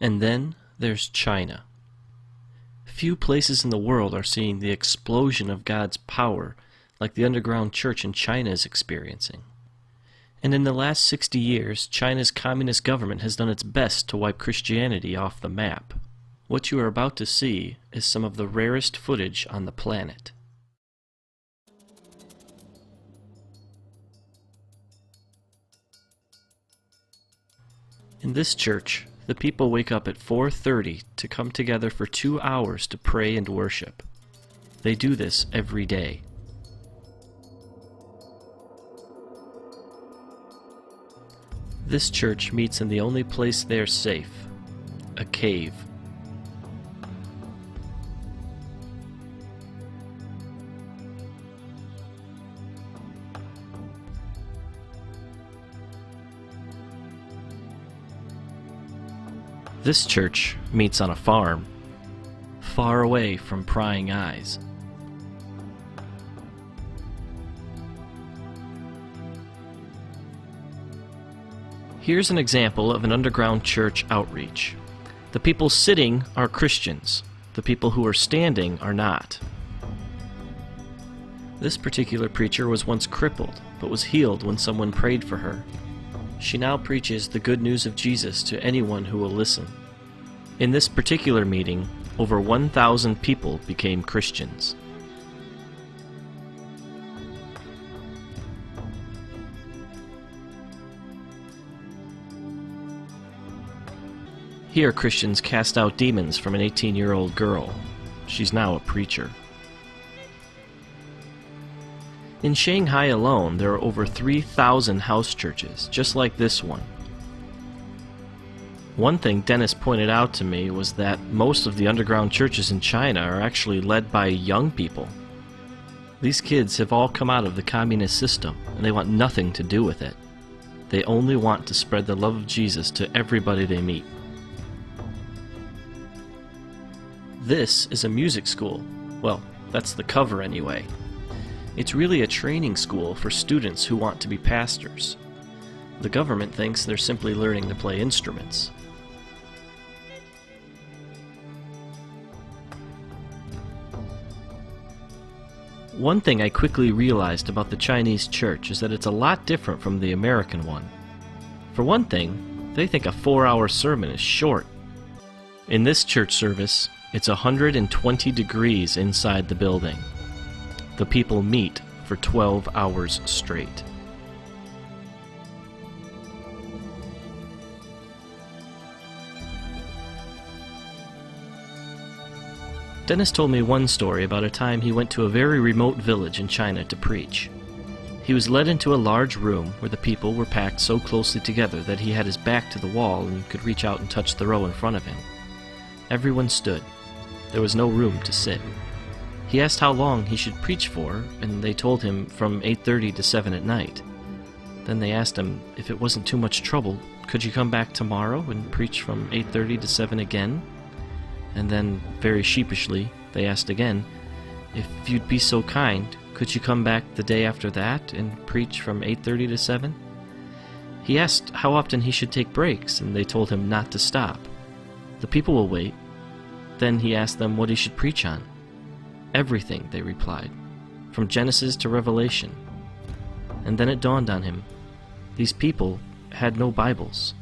And then there's China. Few places in the world are seeing the explosion of God's power like the underground church in China is experiencing. And in the last 60 years, China's communist government has done its best to wipe Christianity off the map. What you are about to see is some of the rarest footage on the planet. In this church, the people wake up at 4:30 to come together for 2 hours to pray and worship. They do this every day. This church meets in the only place they're safe, a cave. This church meets on a farm, far away from prying eyes. Here's an example of an underground church outreach. The people sitting are Christians. The people who are standing are not. This particular preacher was once crippled, but was healed when someone prayed for her. She now preaches the good news of Jesus to anyone who will listen. In this particular meeting, over 1,000 people became Christians. Here, Christians cast out demons from an 18-year-old girl. She's now a preacher. In Shanghai alone, there are over 3,000 house churches, just like this one. One thing Dennis pointed out to me was that most of the underground churches in China are actually led by young people. These kids have all come out of the communist system, and they want nothing to do with it. They only want to spread the love of Jesus to everybody they meet. This is a music school. Well, that's the cover anyway. It's really a training school for students who want to be pastors. The government thinks they're simply learning to play instruments. One thing I quickly realized about the Chinese church is that it's a lot different from the American one. For one thing, they think a 4-hour sermon is short. In this church service, it's 120 degrees inside the building. The people meet for 12 hours straight. Dennis told me one story about a time he went to a very remote village in China to preach. He was led into a large room where the people were packed so closely together that he had his back to the wall and could reach out and touch the row in front of him. Everyone stood. There was no room to sit. He asked how long he should preach for, and they told him from 8:30 to 7 at night. Then they asked him if it wasn't too much trouble, could you come back tomorrow and preach from 8:30 to 7 again? And then, very sheepishly, they asked again, if you'd be so kind, could you come back the day after that and preach from 8:30 to 7? He asked how often he should take breaks, and they told him not to stop. The people will wait. Then he asked them what he should preach on. Everything, they replied, from Genesis to Revelation. And then it dawned on him, these people had no Bibles.